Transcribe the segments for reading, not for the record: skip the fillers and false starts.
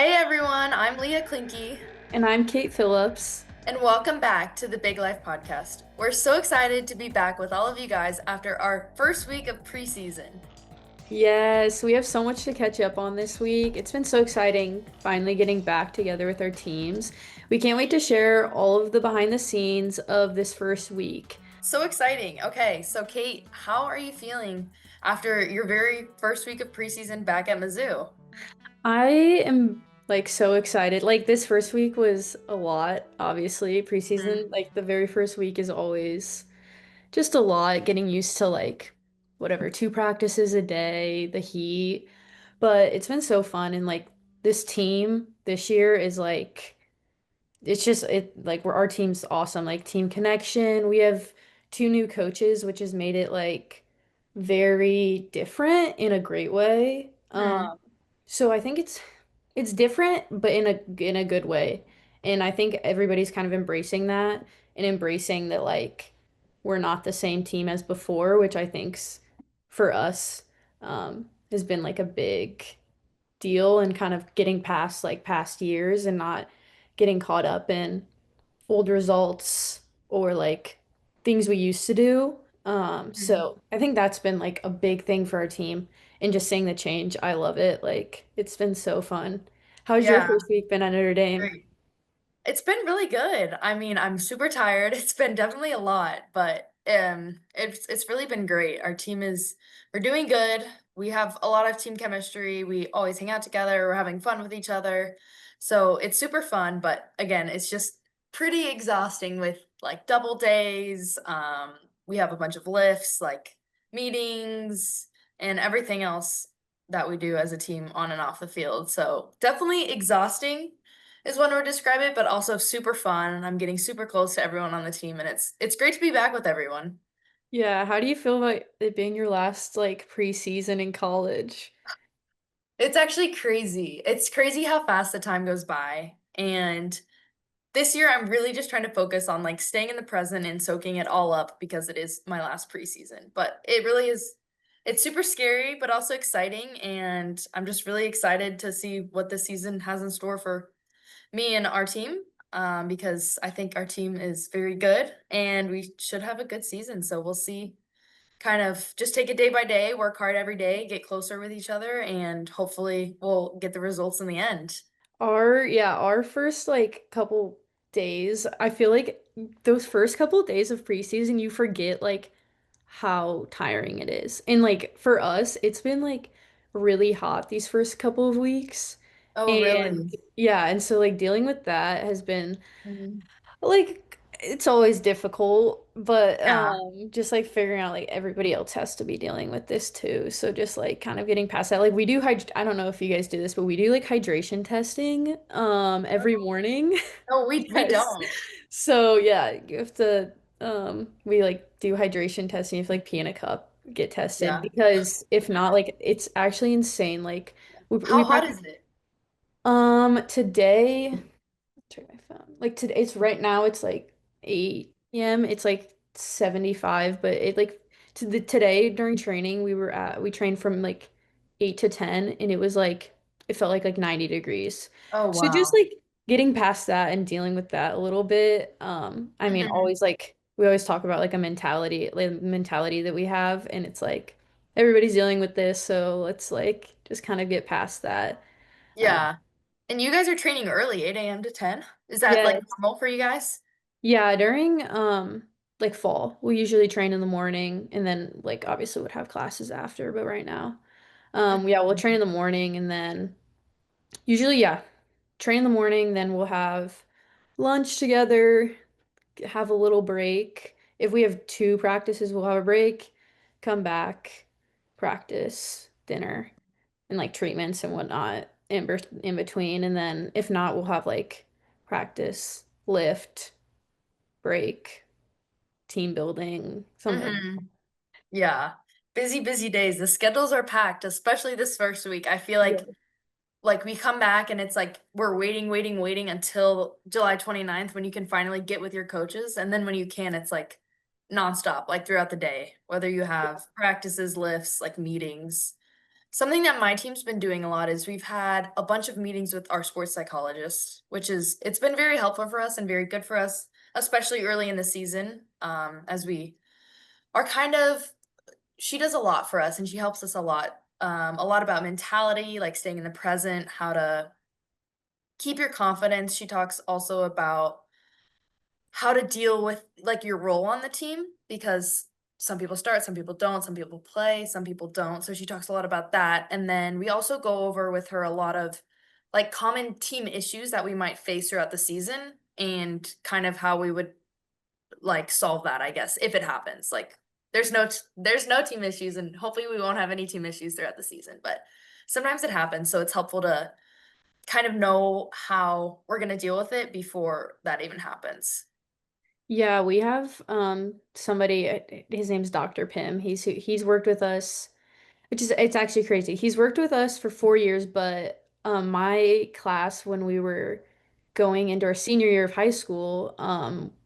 Hey everyone, I'm Leah Klinke, And I'm Kate Phillips. and welcome back to the Big Life Podcast. We're so excited to be back with all of you guys after our first week of preseason. Yes, we have so much to catch up on this week. It's been so exciting finally getting back together with our teams. We can't wait to share all of the behind the scenes of this first week. So exciting. Okay, so Kate, how are you feeling after your very first week of preseason back at Mizzou? I am like so excited. Like this first week was a lot, obviously. Mhm. Preseason, like the very first week is always just a lot, getting used to like whatever, two practices a day, the heat. But it's been so fun and like this team this year is like it's just it like our team's awesome. Like team connection. We have two new coaches, which has made it like very different in a great way. Mhm. So I think it's different, but in a good way. And I think everybody's kind of embracing that and embracing that like we're not the same team as before, which I think's for us has been like a big deal and kind of getting past like past years and not getting caught up in old results or like things we used to do. Mhm. So I think that's been like a big thing for our team and just seeing the change. I love it. Like it's been so fun. How's your Yeah, first week been at Notre Dame? great. It's been really good. I mean, I'm super tired. It's been definitely a lot, but it's really been great. We're doing good. We have a lot of team chemistry. We always hang out together. We're having fun with each other. So it's super fun, but again, it's just pretty exhausting with like double days. We have a bunch of lifts, like meetings and everything else that we do as a team on and off the field. So definitely exhausting is one word to describe it, but also super fun. And I'm getting super close to everyone on the team, and it's great to be back with everyone. Yeah, how do you feel about it being your last like preseason in college? It's actually crazy. It's crazy how fast the time goes by. And this year I'm really just trying to focus on like staying in the present and soaking it all up because it is my last preseason. But it really is it's super scary, but also exciting. And I'm just really excited to see what this season has in store for me and our team, because I think our team is very good and we should have a good season. So we'll see. Kind of just take it day by day, work hard every day, get closer with each other, and hopefully we'll get the results in the end. Our first like couple days, I feel like those first couple days of preseason, you forget like how tiring it is. And like for us, it's been like really hot these first couple of weeks. Oh, And really? yeah, and so like dealing with that has been Mhm. like it's always difficult, but Yeah. just like figuring out like everybody else has to be dealing with this too. So just like kind of getting past that. Like we do I don't know if you guys do this, but we do like hydration testing every morning. No, we Yes. don't. So yeah, you have to we like do hydration testing if like pee in a cup get tested Yeah. because if not like it's actually insane. Like How we hot is it? today check my phone. Like today, it's right now. It's like 8 p.m. It's like 75, but it like today during training we trained from like 8 to 10, and it was like it felt like 90 degrees. Oh, So just wow. like getting past that and dealing with that a little bit. I mean, Mhm. always like we always talk about like mentality that we have, and it's like everybody's dealing with this, so let's like just kind of get past that. Um, Yeah. And you guys are training early, 8 a.m. to 10? Is that like yeah, normal for you guys? Yeah, during like fall, we usually train in the morning and then like obviously would have classes after, but right now, yeah, we'll Mhm. train in the morning and then usually yeah, train in the morning, then we'll have lunch together, have a little break. If we have two practices, we'll have a break, come back, practice, dinner, and like treatments and whatnot in between, and then if not, we'll have like practice, lift, break, team building, something like Mhm. Yeah. Busy, busy days. The schedules are packed, especially this first week. I feel like that. we come back and it's like we're waiting, waiting, waiting until July 29th when you can finally get with your coaches. And then when you can, it's like nonstop, like throughout the day, whether you have practices, lifts, like meetings. Something that my team's been doing a lot is we've had a bunch of meetings with our sports psychologist, which is it's been very helpful for us and very good for us, especially early in the season, as we are kind of she does a lot for us and she helps us a lot about mentality, like staying in the present, how to keep your confidence. She talks also about how to deal with like your role on the team because some people start, some people don't, some people play, some people don't. So she talks a lot about that. And then we also go over with her a lot of like common team issues that we might face throughout the season and kind of how we would like solve that, I guess, if it happens. Like there's no team issues and hopefully we won't have any team issues throughout the season, but sometimes it happens. So it's helpful to kind of know how we're going to deal with it before that even happens. Yeah, we have somebody his name's Dr. Pim. He's worked with us, which is it's actually crazy. He's worked with us for 4 years, but my class when we were going into our senior year of high school,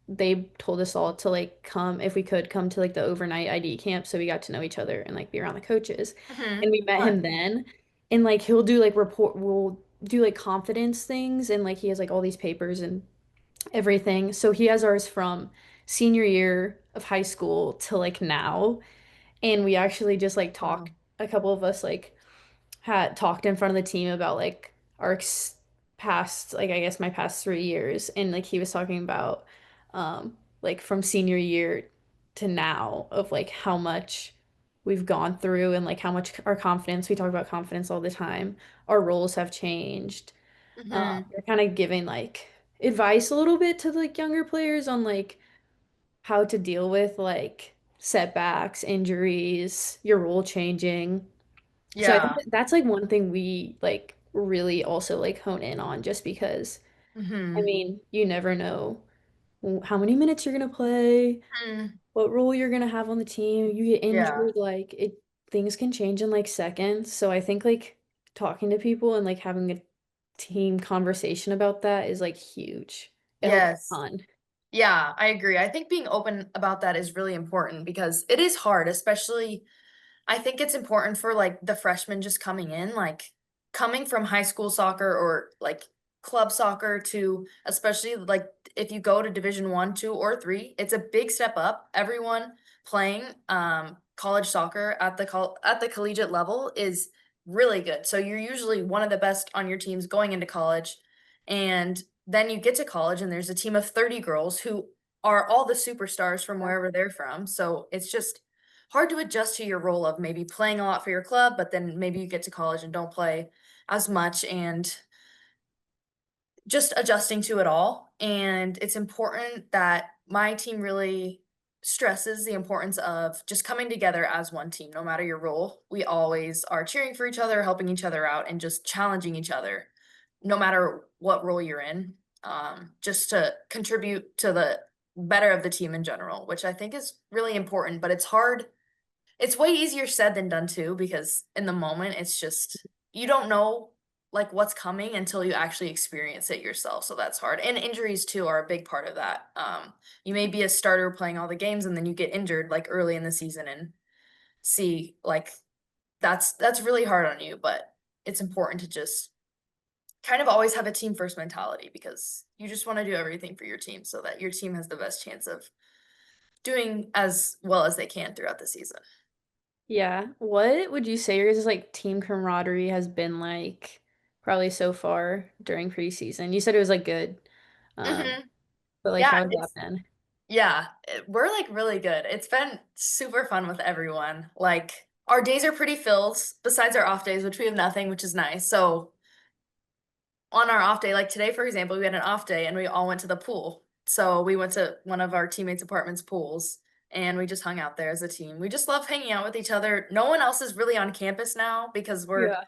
they told us all to like come if we could come to like the overnight ID camp so we got to know each other and like be around the coaches. And we met him Fun. then and like he'll do like report we'll do like confidence things and like he has like all these papers and everything. So he has ours from senior year of high school to like now. And we actually just like talked, Wow. a couple of us like had talked in front of the team about like our past, like I guess my past 3 years. And like he was talking about like from senior year to now of like how much we've gone through and like how much our confidence, we talk about confidence all the time. Our roles have changed. Mhm. They're kind of giving like advice a little bit to like younger players on like how to deal with like setbacks, injuries, your role changing. So I think Yeah. that's like one thing we like really also like hone in on just because I Mhm. mean, you never know how many minutes you're gonna play, Mm. what role you're gonna have on the team. You get Yeah. injured, like it things can change in like seconds. So I think like talking to people and like having a team conversation about that is like huge. It helps a Yes. ton. Yeah, I agree. I think being open about that is really important because it is hard, especially I think it's important for like the freshmen just coming in, like coming from high school soccer or like club soccer to especially like if you go to division 1, 2 or 3, it's a big step up. Everyone playing college soccer at at the collegiate level is really good. So you're usually one of the best on your teams going into college and then you get to college and there's a team of 30 girls who are all the superstars from wherever they're from. So it's just hard to adjust to your role of maybe playing a lot for your club, but then maybe you get to college and don't play as much and just adjusting to it all. And it's important that my team really stresses the importance of just coming together as one team, no matter your role. We always are cheering for each other, helping each other out, and just challenging each other, no matter what role you're in, just to contribute to the better of the team in general, which I think is really important. But it's way easier said than done too, because in the moment, it's just you don't know, like, what's coming until you actually experience it yourself, so that's hard, and injuries too are a big part of that. You may be a starter playing all the games, and then you get injured, like, early in the season and see, like, that's really hard on you, but it's important to just kind of always have a team first mentality because you just wanna do everything for your team so that your team has the best chance of doing as well as they can throughout the season. Yeah. What would you say your guys' like team camaraderie has been like probably so far during preseason? You said it was like good. Um, Mhm. but like Yeah, how has that it's been? yeah, we're, like, really good. It's been super fun with everyone. Like, our days are pretty filled besides our off days, which we have nothing, which is nice. So, on our off day, like today, for example, we had an off day and we all went to the pool. So, we went to one of our teammates' apartment's pools and we just hung out there as a team. We just love hanging out with each other. No one else is really on campus now because we're Yeah.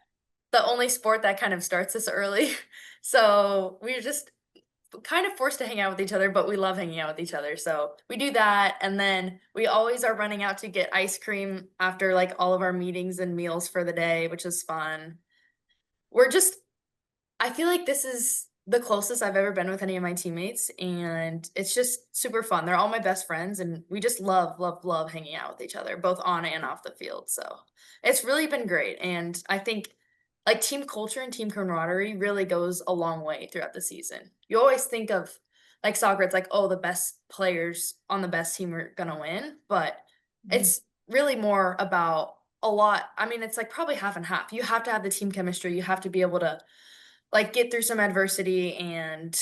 the only sport that kind of starts this early. So, we're just kind of forced to hang out with each other, but we love hanging out with each other. So we do that. And then we always are running out to get ice cream after like all of our meetings and meals for the day, which is fun. We're just, I feel like this is the closest I've ever been with any of my teammates, and it's just super fun. They're all my best friends, and we just love, love, love hanging out with each other, both on and off the field. So it's really been great. And I think like team culture and team camaraderie really goes a long way throughout the season. You always think of like soccer, it's like, oh, the best players on the best team are gonna win, but Mhm. it's really more about a lot. I mean, it's like probably half and half. You have to have the team chemistry. You have to be able to like get through some adversity and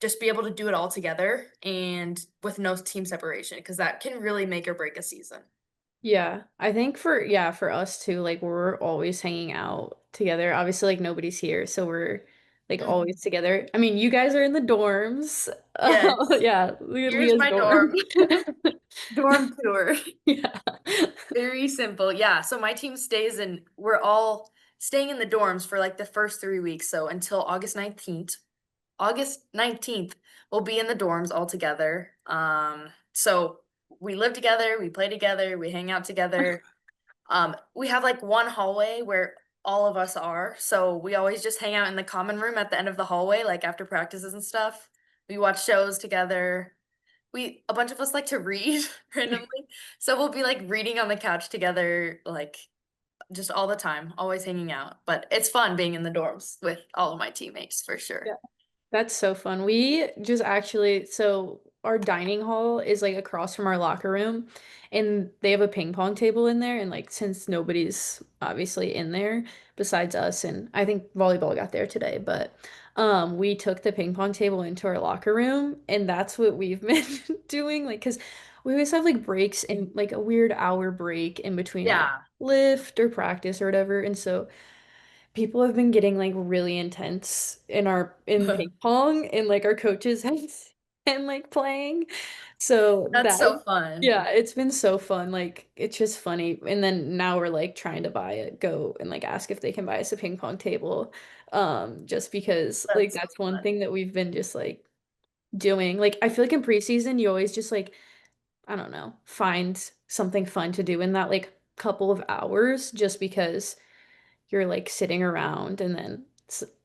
just be able to do it all together and with no team separation because that can really make or break a season. Yeah, I think for us too, like we're always hanging out together. Obviously, like nobody's here, so we're like always Mhm. together. I mean, you guys are in the dorms. Yes. Yeah, Here's Leah's my dorm. dorm. Dorm tour. Yeah. Very simple. Yeah. So my team stays in, we're all staying in the dorms for like the first 3 weeks. So until August 19th. August 19th, we'll be in the dorms all together. So we live together, we play together, we hang out together. We have like one hallway where all of us are. So we always just hang out in the common room at the end of the hallway, like after practices and stuff. We watch shows together. A bunch of us like to read randomly. So we'll be like reading on the couch together, like just all the time, always hanging out. But it's fun being in the dorms with all of my teammates for sure. Yeah. That's so fun. We just actually, so our dining hall is like across from our locker room, and they have a ping pong table in there. And like, since nobody's obviously in there besides us, and I think volleyball got there today, but we took the ping pong table into our locker room, and that's what we've been doing. Like, because we always have like breaks and like a weird hour break in between like Yeah. lift or practice or whatever. And so people have been getting like really intense in our in ping pong and like our coaches have and like playing. So That's that so fun. yeah, it's been so fun. Like it's just funny. And then now we're like trying to buy it, go and like ask if they can buy us a ping pong table. Just because like That's so that's one fun. thing that we've been just like doing. Like I feel like in preseason you always just like, I don't know, find something fun to do in that like couple of hours just because you're like sitting around and then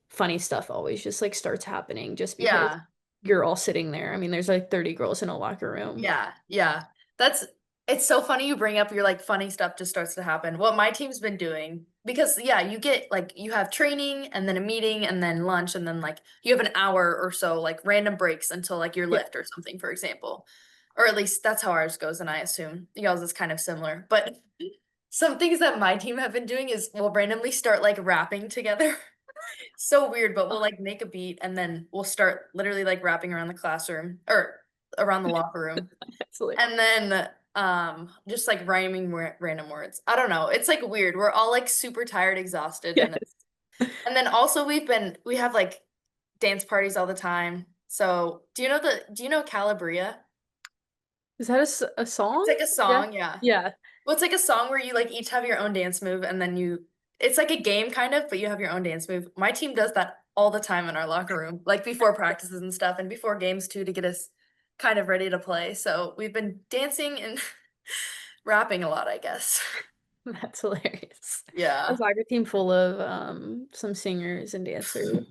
funny stuff always just like starts happening just because Yeah. you're all sitting there. I mean, there's like 30 girls in a locker room. Yeah. Yeah. That's it's so funny you bring up your like funny stuff just starts to happen. What my team's been doing because yeah, you get like you have training and then a meeting and then lunch and then like you have an hour or so like random breaks until like your Yeah, lift or something, for example. Or at least that's how ours goes, and I assume y'all's is kind of similar. But some things that my team have been doing is we'll randomly start like rapping together. So weird, but we'll like make a beat and then we'll start literally like rapping around the classroom or around the locker room. that's hilarious. And then just like rhyming random words. I don't know. It's like weird. We're all like super tired, exhausted, Yes. and then also we have like dance parties all the time. So do you know Calabria? Is that a It's song? like a Yeah. song, yeah. Yeah. Well, it's like a song where you like each have your own dance move and then it's like a game kind of, but you have your own dance move. My team does that all the time in our locker room, like before practices and stuff and before games too to get us kind of ready to play. So we've been dancing and rapping a lot, I guess. That's hilarious. A Yeah. soccer team full of some singers and dancers.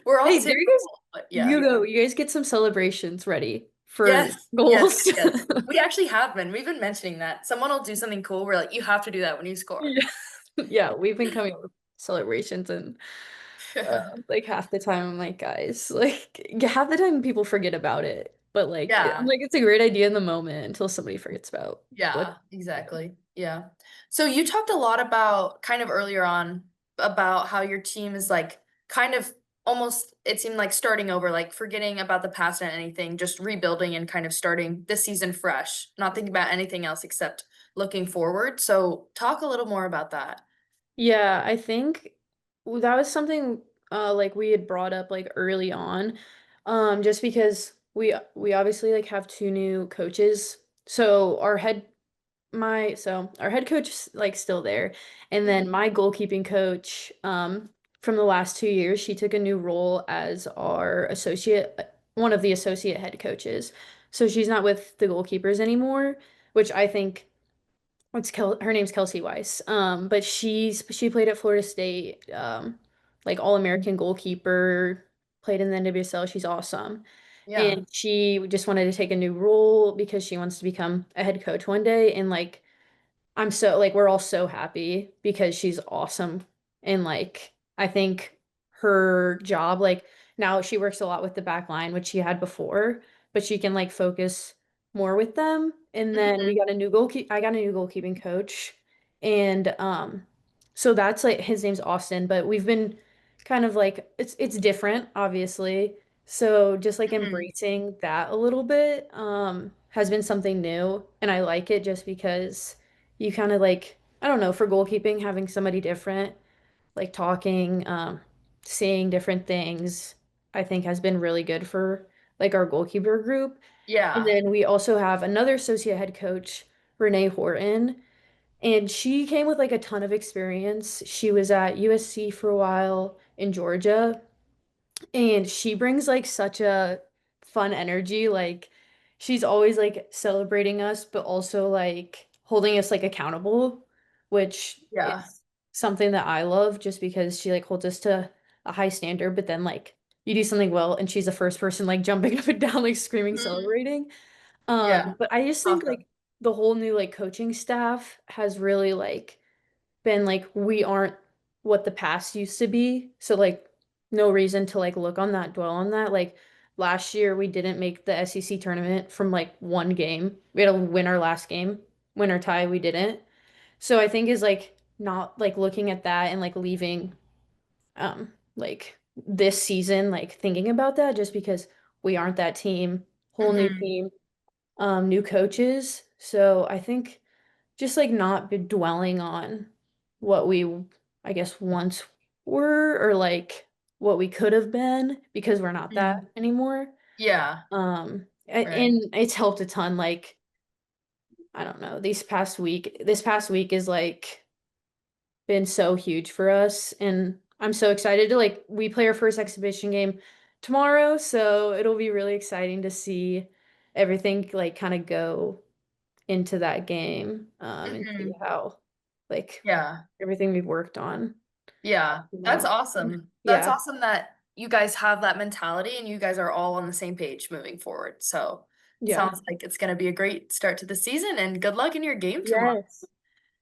We're all Hey, there super you guys cool, but yeah. you go. You guys get some celebrations ready for Yes, yes, goals. yes. We actually have been. We've been mentioning that. Someone will do something cool. We're like, you have to do that when you score. Yeah. Yeah, we've been coming up with celebrations and like half the time I'm like, guys, like half the time people forget about it. But like I'm Yeah. like it's a great idea in the moment until somebody forgets about what Yeah, yeah. exactly. Yeah. So you talked a lot about kind of earlier on about how your team is like kind of almost it seemed like starting over, like forgetting about the past and anything, just rebuilding and kind of starting this season fresh, not thinking about anything else except looking forward. So talk a little more about that. Yeah, I think that was something like we had brought up like early on. Just because we obviously like have two new coaches. So our head coach is like still there. And then Mhm. my goalkeeping coach from the last 2 years, she took a new role as our one of the associate head coaches. So she's not with the goalkeepers anymore, which I think her name's Kelsey Weiss. But she played at Florida State, like All-American goalkeeper. played in the NWSL. She's awesome. Yeah. And she just wanted to take a new role because she wants to become a head coach one day. And like I'm so like we're all so happy because she's awesome. And like I think her job, like now she works a lot with the back line, which she had before, but she can like focus more with them. And then we Mhm. got a new I got a new goalkeeping coach. And so that's like his name's Austin, but we've been kind of like it's different, obviously. So just like Mhm. embracing that a little bit has been something new, and I like it just because you kind of like, I don't know, for goalkeeping, having somebody different, like talking, seeing different things, I think has been really good for like our goalkeeper group. And Yeah. then we also have another associate head coach, Renee Horton, and she came with like a ton of experience. She was at USC for a while in Georgia, and she brings like such a fun energy. Like she's always like celebrating us, but also like holding us like accountable, which Yeah. is something that I love just because she like holds us to a high standard, but then like you do something well and she's the first person like jumping up and down, like screaming, Mhm. celebrating. Yeah. But I just think Awesome. like the whole new like coaching staff has really like been like we aren't what the past used to be. So like no reason to like look on that, dwell on that. Like last year we didn't make the SEC tournament from like one game. We had to win our last game, win or tie, we didn't. So I think is like not like looking at that and like leaving like this season like thinking about that just because we aren't that team, whole new Mhm. team, new coaches. So I think just like not be dwelling on what we, I guess, once were or like what we could have been because we're not that Mhm. anymore. Yeah. Right. And it's helped a ton. Like, I don't know, this past week is like been so huge for us. And I'm so excited to like, we play our first exhibition game tomorrow. So it'll be really exciting to see everything like kind of go into that game and see Mhm. how like Yeah. everything we've worked on Yeah. come That's out. awesome. That's Yeah. awesome that you guys have that mentality and you guys are all on the same page moving forward. So, Yeah. sounds like it's gonna be a great start to the season and good luck in your game tomorrow. Yes.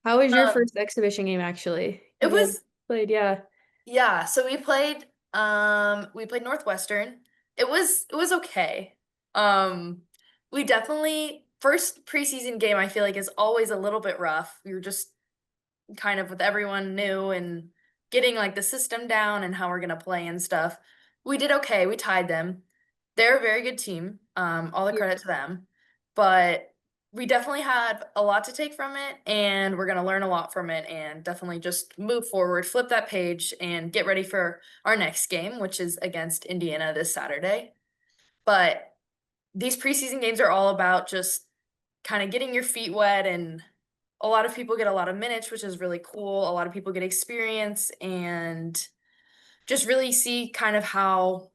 How was your Um, first exhibition game actually? it You guys was played, yeah. Yeah, so we played Northwestern. It was okay. We definitely first preseason game I feel like is always a little bit rough. We were just kind of with everyone new and getting like the system down and how we're gonna play and stuff. We did okay. We tied them. They're a very good team. All the Yeah. credit to them. But we definitely had a lot to take from it, and we're gonna learn a lot from it, and definitely just move forward, flip that page, and get ready for our next game, which is against Indiana this Saturday. But these preseason games are all about just kind of getting your feet wet, and a lot of people get a lot of minutes, which is really cool. A lot of people get experience and just really see kind of how,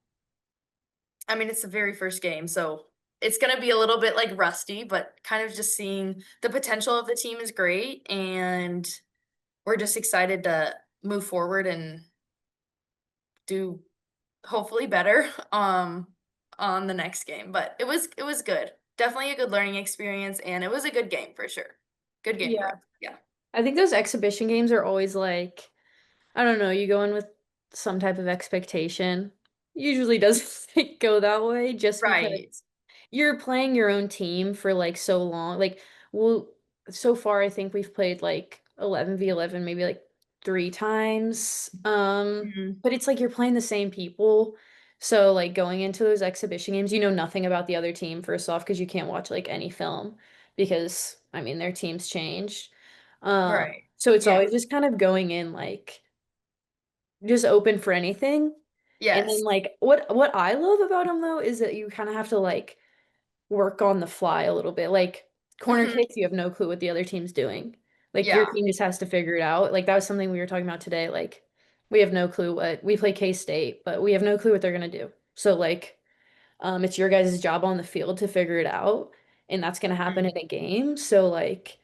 I mean, it's the very first game, so it's gonna be a little bit like rusty, but kind of just seeing the potential of the team is great, and we're just excited to move forward and do hopefully better on the next game. But it was good. Definitely a good learning experience, and it was a good game for sure. Good game for Yeah. us. Yeah. I think those exhibition games are always like, I don't know, you go in with some type of expectation. Usually doesn't go that way just because Right. you're playing your own team for like so long. Like, well, so far I think we've played like 11v11 maybe like 3 times. Mhm. But it's like you're playing the same people. So like going into those exhibition games, you know nothing about the other team first off because you can't watch like any film because I mean their teams changed. Right. So it's Yeah. always just kind of going in like just open for anything. And then Yes. like what I love about them though is that you kind of have to like work on the fly a little bit. Like corner Mhm. kicks, you have no clue what the other team's doing. Like your Yeah. team just has to figure it out. Like that was something we were talking about today. Like we have no clue what we play K-State, but we have no clue what they're gonna do. So like it's your guys' job on the field to figure it out. And that's gonna happen Mhm. in a game. So like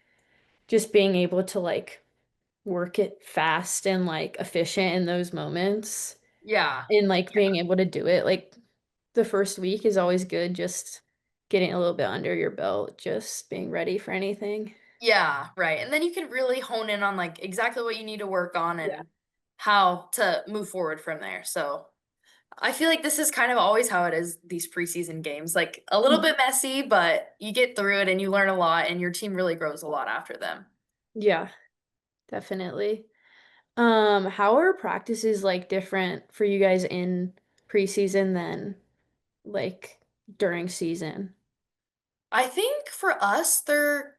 just being able to like work it fast and like efficient in those moments Yeah. and like being able to do it. Like the first week is always good, just getting a little bit under your belt, just being ready for anything. Yeah, right, and then you can really hone in on, like, exactly what you need to work on Yeah. and how to move forward from there, so I feel like this is kind of always how it is, these preseason games, like, a little Mhm. bit messy, but you get through it and you learn a lot, and your team really grows a lot after them. Yeah, definitely. How are practices like different for you guys in preseason than like during season? I think for us, they're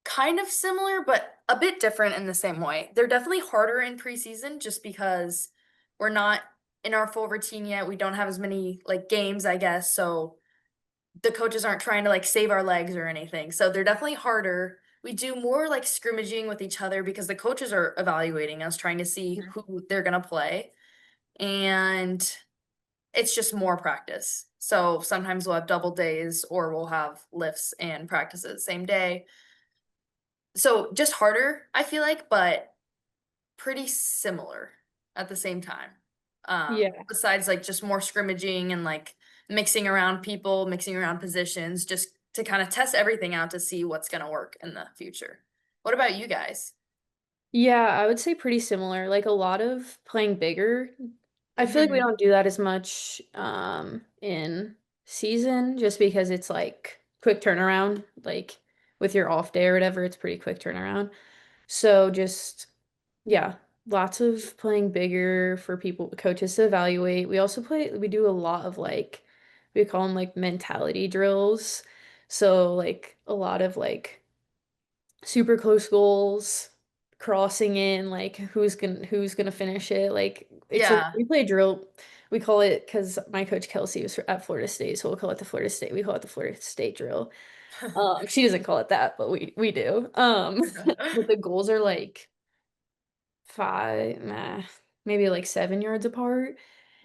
kind of similar, but a bit different in the same way. They're definitely harder in preseason just because we're not in our full routine yet, we don't have as many, like, games, I guess, so the coaches aren't trying to, like, save our legs or anything, so they're definitely harder. We do more, like, scrimmaging with each other because the coaches are evaluating us, trying to see Mhm. who they're gonna play, and it's just more practice. So, sometimes we'll have double days or we'll have lifts and practices same day. So, just harder, I feel like, but pretty similar at the same time. Yeah. Besides, like, just more scrimmaging and, like, mixing around people, mixing around positions, just to kinda test everything out to see what's gonna work in the future. What about you guys? Yeah, I would say pretty similar. Like a lot of playing bigger. I feel like we Mhm. don't do that as much in season just because it's like quick turnaround. Like with your off day or whatever, it's pretty quick turnaround. So just yeah, lots of playing bigger for people coaches to evaluate. We do a lot of like we call them like mentality drills. So like a lot of like super close goals, crossing in, like who's gonna finish it. Like it's a Yeah. we play a drill. We call it because my coach Kelsey was at Florida State, so we'll call it the Florida State. We call it the Florida State drill. She doesn't call it that, but we do. But the goals are like maybe like 7 yards apart.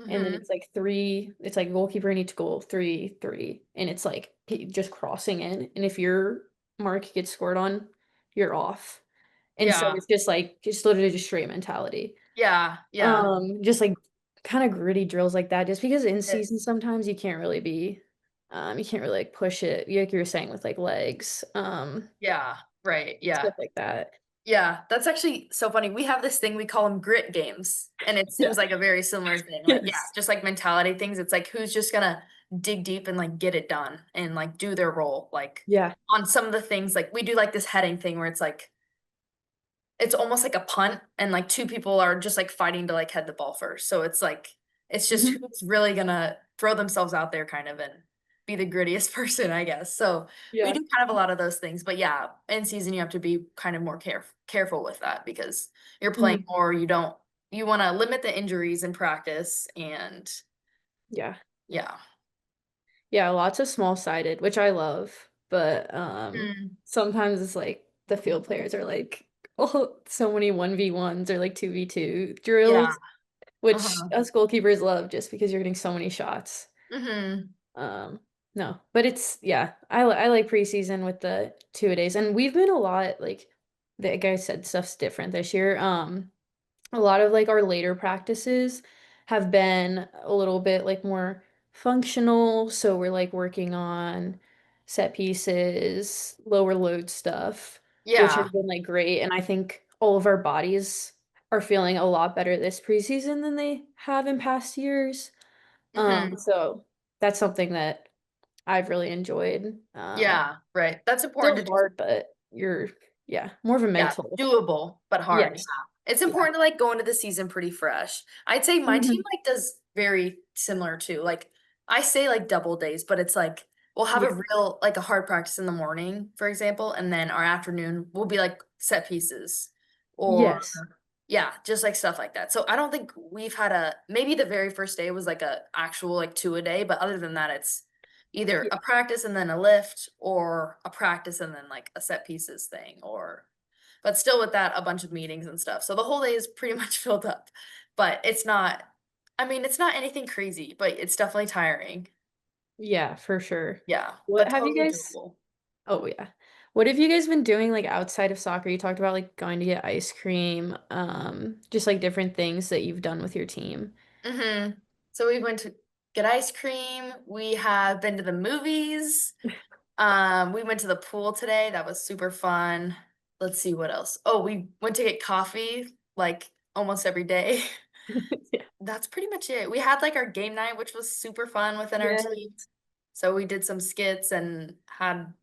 And then Mhm. it's like three, it's like goalkeeper in each goal, three, three. And it's like just crossing in. And if your mark gets scored on, you're off. And so Yeah. it's just like just literally just straight mentality. Yeah, yeah. Just like kind of gritty drills like that, just because in season Yes. sometimes you can't really like push it, like you were saying with like legs, Yeah, right, yeah. stuff like that. Yeah, that's actually so funny. We have this thing, we call them grit games, and it Yeah. seems like a very similar thing. Like, yeah, Yes. just like mentality things. It's like who's just gonna dig deep and like get it done and like do their role. Like Yeah. on some of the things, like we do like this heading thing where it's like it's almost like a punt and like two people are just like fighting to like head the ball first. So it's like it's just Mhm. who's really gonna throw themselves out there kind of and be the grittiest person, I guess. So we Yeah. do kind of a lot of those things. But yeah, in season you have to be kind of more careful with that because you're playing Mhm. more, you want to limit the injuries in practice and Yeah. yeah. Yeah, lots of small-sided, which I love, but, Mm, sometimes it's like the field players are like, oh, so many 1v1s or like 2v2 yeah. drills, which Uh-huh. us goalkeepers love just because you're getting so many shots. Mhm. Um, no, but it's yeah, I like preseason with the two-a-days, and we've been a lot like the guy said stuff's different this year. A lot of like our later practices have been a little bit like more functional. So we're like working on set pieces, lower load stuff, which has Yeah. been like great. And I think all of our bodies are feeling a lot better this preseason than they have in past years. Mhm. So that's something that I've really enjoyed. Yeah, right. That's Still important to just hard, but yeah, more of a yeah, mental. doable, but hard, yeah. Yes. It's Yeah. important to, like, go into the season pretty fresh. I'd say my team, Mhm. like, does very similar too, like, I say, like, double days, but it's like, we'll have Yeah. a real like, a hard practice in the morning, for example, and then our afternoon will be, like, set pieces or Yes. yeah, just, like, stuff like that. So, I don't think we've had a maybe the very first day was, like, a actual, like, 2 a day, but other than that, it's either Yeah. a practice and then a lift or a practice and then, like, a set pieces thing or but still with that, a bunch of meetings and stuff. So the whole day is pretty much filled up. But it's not I mean, it's not anything crazy, but it's definitely tiring. Yeah, for sure. Yeah, What but have you totally guys doable. Oh, yeah. What have you guys been doing like outside of soccer? You talked about like going to get ice cream, just like different things that you've done with your team. Hmm. So we went to get ice cream. We have been to the movies. We went to the pool today. That was super fun. Let's see what else. Oh, we went to get coffee like almost every day. Yeah. That's pretty much it. We had like our game night, which was super fun within our Yeah. team. So we did some skits and had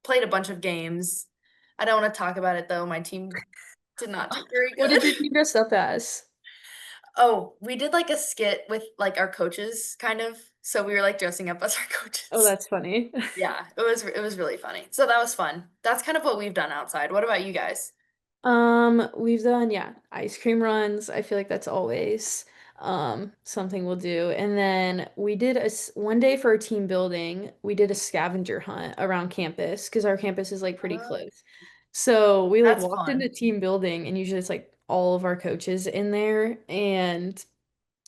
played a bunch of games. I don't want to talk about it though. My team did not do very What good. did your team dress up as? Oh, we did like a skit with like our coaches kind of. So we were like dressing up as our Oh, coaches. that's funny. Yeah, it was really funny. So that was fun. That's kind of what we've done outside. What about you guys? We've done, yeah, ice cream runs. I feel like that's always something we'll do. And then we did one day for our team building, we did a scavenger hunt around campus because our campus is like pretty Oh, close. So we like that's walked into fun. team building and usually it's like all of our coaches in there and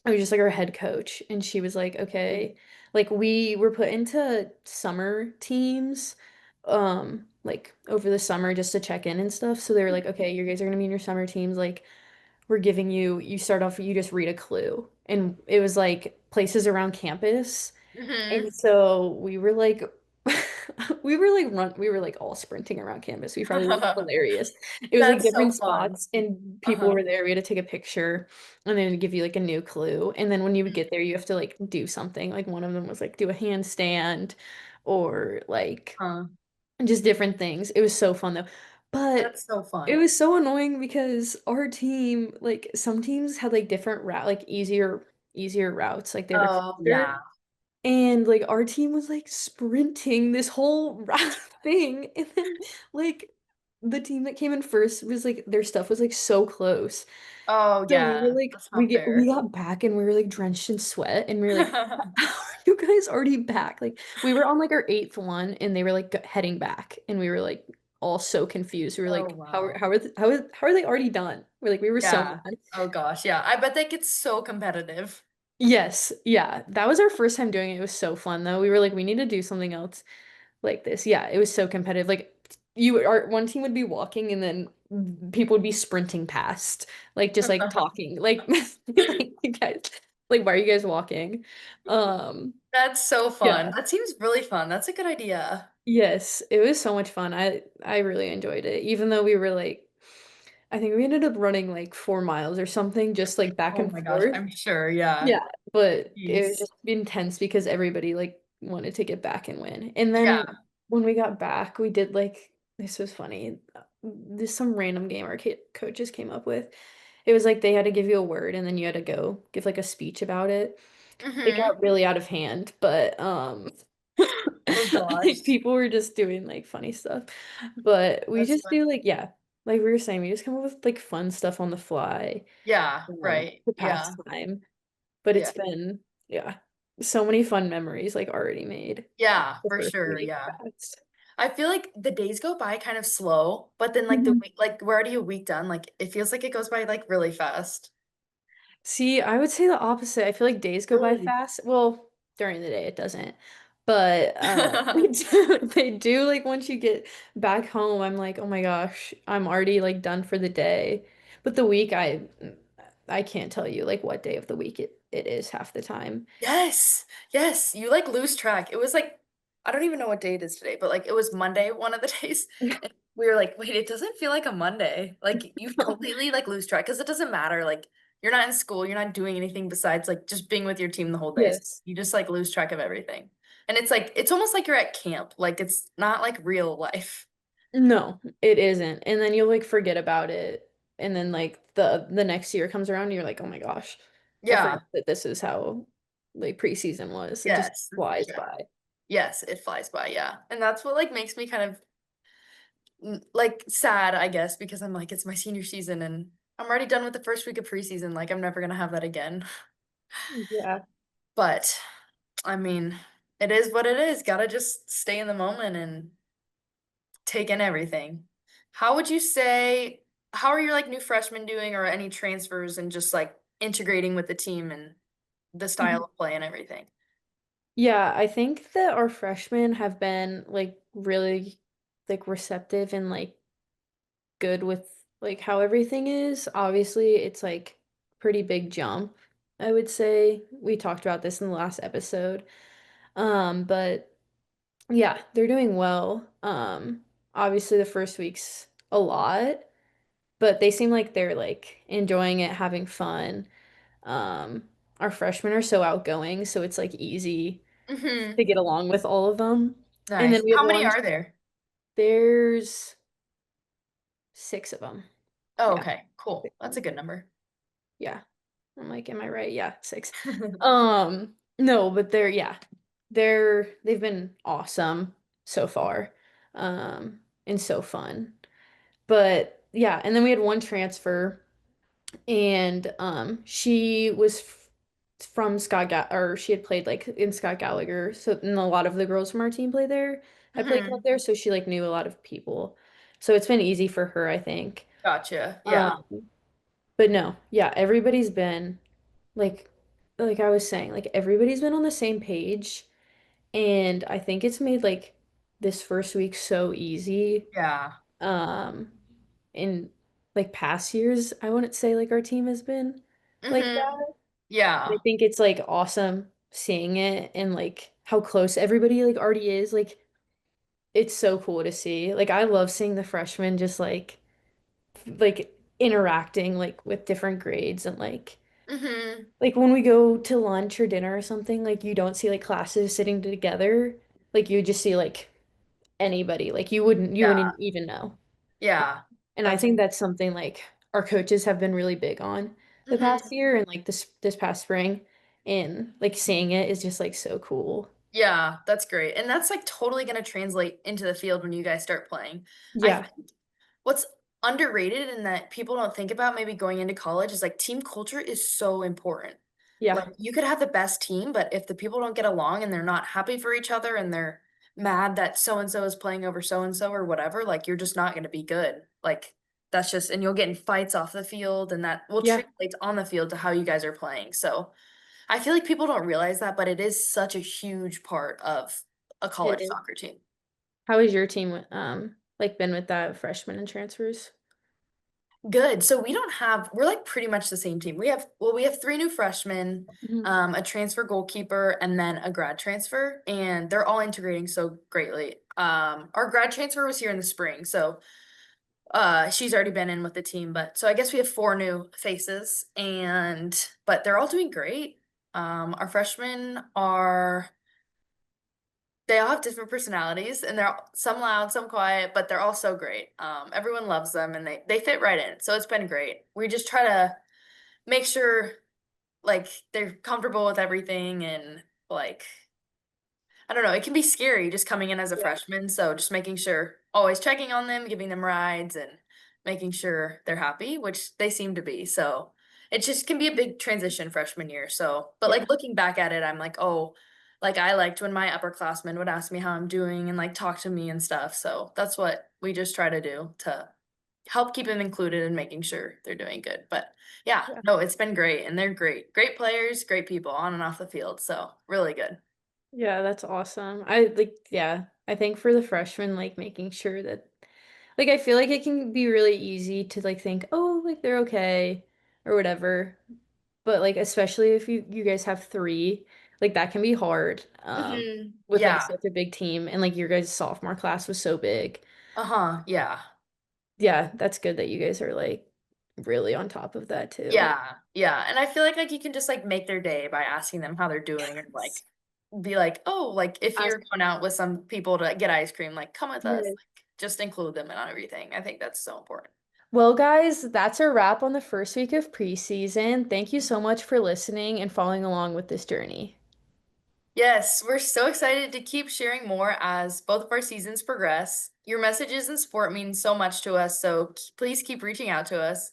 I was just like our head coach, and she was like, okay, like we were put into summer teams, like over the summer just to check in and stuff. So they were like, okay, you guys are gonna be in your summer teams. Like, we're giving you, you start off, you just read a clue. And it was like places around campus. Hmm. And so we were like, we were like all sprinting around campus. We probably looked hilarious. It was like That's so different fun. spots and people Uh-huh. were there. We had to take a picture and then give you like a new clue. And then when you would get there, you have to like do something. Like one of them was like do a handstand or like Huh. just different things. It was so fun though. But That's so it fun. was so annoying because our team, like some teams had like different route, like easier routes. Like they were Oh, faster. yeah. And like our team was like sprinting this whole route thing. And then like the team that came in first was like their stuff was like so close. Oh, So we were yeah. like That's not we fair. got back and we were like drenched in sweat and we were like, how are you guys already back? Like we were on like our eighth one and they were like heading back and we were like all so confused. We were Oh, like, wow. how are they already done? We're like we were so Yeah. mad. Oh, gosh. Yeah. I bet that gets so competitive. Yes, yeah. That was our first time doing it. It was so fun though. We were like, we need to do something else like this. Yeah, it was so competitive. Like our one team would be walking and then people would be sprinting past, like just like talking. Like you guys, like why are you guys walking? Um, That's so fun. yeah. That seems really fun. That's a good idea. Yes, it was so much fun. I really enjoyed it. Even though we were like I think we ended up running like 4 miles or something, just like back Oh and my gosh. forth. I'm sure. Yeah. Yeah, but it was Jeez. just intense because everybody like wanted to get back and win. And then Yeah. when we got back, we did like this was funny. This some random game our coaches came up with. It was like they had to give you a word and then you had to go give like a speech about it. It Hmm. got really out of hand, but Oh like gosh. people were just doing like funny stuff. But we That's just fun. do like yeah, like we were saying, we just come up with like fun stuff on the fly Yeah. Right. to pass Yeah. time. But Yeah. it's been, yeah, so many fun memories like already made Yeah, the for first sure. week. Yeah. That's I feel like the days go by kind of slow, but then like the Mhm. week, like we're already a week done. Like it feels like it goes by like really fast. See, I would say the opposite. I feel like days go by Really? fast. Well, during the day it doesn't. But they do like once you get back home, I'm like, oh my gosh, I'm already like done for the day. But the week I can't tell you like what day of the week it is half the time. Yes. Yes. You like lose track. It was like, I don't even know what day it is today, but like it was Monday, one of the days. And we were like, wait, it doesn't feel like a Monday. Like you completely like lose track because it doesn't matter. Like you're not in school, you're not doing anything besides like just being with your team the whole day. So Yes. you just like lose track of everything. And it's like, it's almost like you're at camp. Like it's not like real life. No, it isn't. And then you'll like forget about it. And then like the next year comes around and you're like, "Oh my gosh, I Yeah. forgot that this is how like preseason was." It just Yes. flies Yeah. by. Yes, it flies by, yeah. And that's what like makes me kind of like sad, I guess, because I'm like, it's my senior season and I'm already done with the first week of preseason. Like I'm never gonna have that again. Yeah. But I mean, it is what it is. Gotta just stay in the moment and take in everything. How would you say, how are your like new freshmen doing or any transfers and just like integrating with the team and the style Mhm. of play and everything? Yeah, I think that our freshmen have been like really like receptive and like good with like how everything is. Obviously, it's like pretty big jump, I would say. We talked about this in the last episode. But yeah, they're doing well. Obviously the first week's a lot, but they seem like they're like enjoying it, having fun. Um, our freshmen are so outgoing, so it's like easy to Hmm. get along with all of them. And then Nice. we have How many one, are there? there's 6 of them. Oh, Yeah. okay, cool. That's a good number. Yeah. I'm like, am I right? Yeah, 6. No, but yeah. They've been awesome so far. And so fun. But yeah, and then we had one transfer and she was from Scott Ga or she had played like in Scott Gallagher. So and a lot of the girls from our team play there, had played out Hmm. there, so she like knew a lot of people. So it's been easy for her, I think. Gotcha. Um, Yeah. but no, yeah, everybody's been like I was saying, like everybody's been on the same page and I think it's made like this first week so easy. Yeah. Um in like past years, I wouldn't say like our team has been like Hmm. that. I Yeah. think it's like awesome seeing it and like how close everybody like already is. Like it's so cool to see. Like I love seeing the freshmen just like interacting like with different grades and Hmm. like when we go to lunch or dinner or something, like you don't see like classes sitting together. Like you just see like anybody. Like you Yeah. wouldn't even know. Yeah. And I That's think that's something like our coaches have been really big on the past hmm. year and like this past spring and like seeing it is just like so cool. Yeah, that's great. And that's like totally going to translate into the field when you guys start playing. I Yeah. think what's underrated and that people don't think about maybe going into college is like team culture is so important. Yeah. Like you could have the best team, but if the people don't get along and they're not happy for each other and they're mad that so and so is playing over so and so or whatever, like you're just not going to be good. Like that's just, and you'll get in fights off the field and that will Yeah, translate on the field to how you guys are playing. So I feel like people don't realize that, but it is such a huge part of a it college is. soccer team. How has your team like been with that freshmen and transfers? Good. So we don't have, we're like pretty much the same team. We have 3 new freshmen, Mhm. a transfer goalkeeper, and then a grad transfer, and they're all integrating so greatly. Our grad transfer was here in the spring, so she's already been in with the team, but so I guess we have 4 new faces, and but they're all doing great. Our freshmen are they all have different personalities and they're some loud, some quiet, but they're all so great. Everyone loves them and they fit right in. So it's been great. We just try to make sure like they're comfortable with everything and like I don't know, it can be scary just coming in as a Yeah. freshman. So just making sure, always checking on them, giving them rides, and making sure they're happy, which they seem to be. So it just can be a big transition freshman year. So, but Yeah. like looking back at it, I'm like, oh, like I liked when my upperclassmen would ask me how I'm doing and like talk to me and stuff. So that's what we just try to do to help keep them included and making sure they're doing good. But yeah, Yeah. no, it's been great and they're great. Great players, great people on and off the field. So really good. Yeah, that's awesome. I like yeah, I think for the freshmen like making sure that like I feel like it can be really easy to like think, "Oh, like they're okay," or whatever. But like especially if you guys have 3, like that can be hard Hmm. with like Yeah. such a big team and like your guys' sophomore class was so big. Uh-huh. Yeah. Yeah, that's good that you guys are like really on top of that too. Yeah. Yeah. And I feel like you can just like make their day by asking them how they're doing and like be like, oh, like if Ask- you're going out with some people to get ice cream, like come with us. Yes. Like just include them in everything. I think that's so important. Well, guys, that's a wrap on the first week of preseason. Thank you so much for listening and following along with this journey. Yes, we're so excited to keep sharing more as both of our seasons progress. Your messages and support mean so much to us, so please keep reaching out to us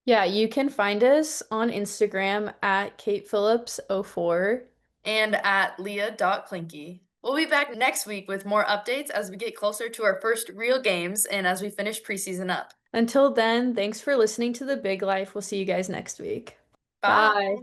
Yeah, you can find us on Instagram at Kate Phillips 04. and at Leah.Klinke. We'll be back next week with more updates as we get closer to our first real games and as we finish preseason up. Until then, thanks for listening to The Big Life. We'll see you guys next week. Bye. Bye.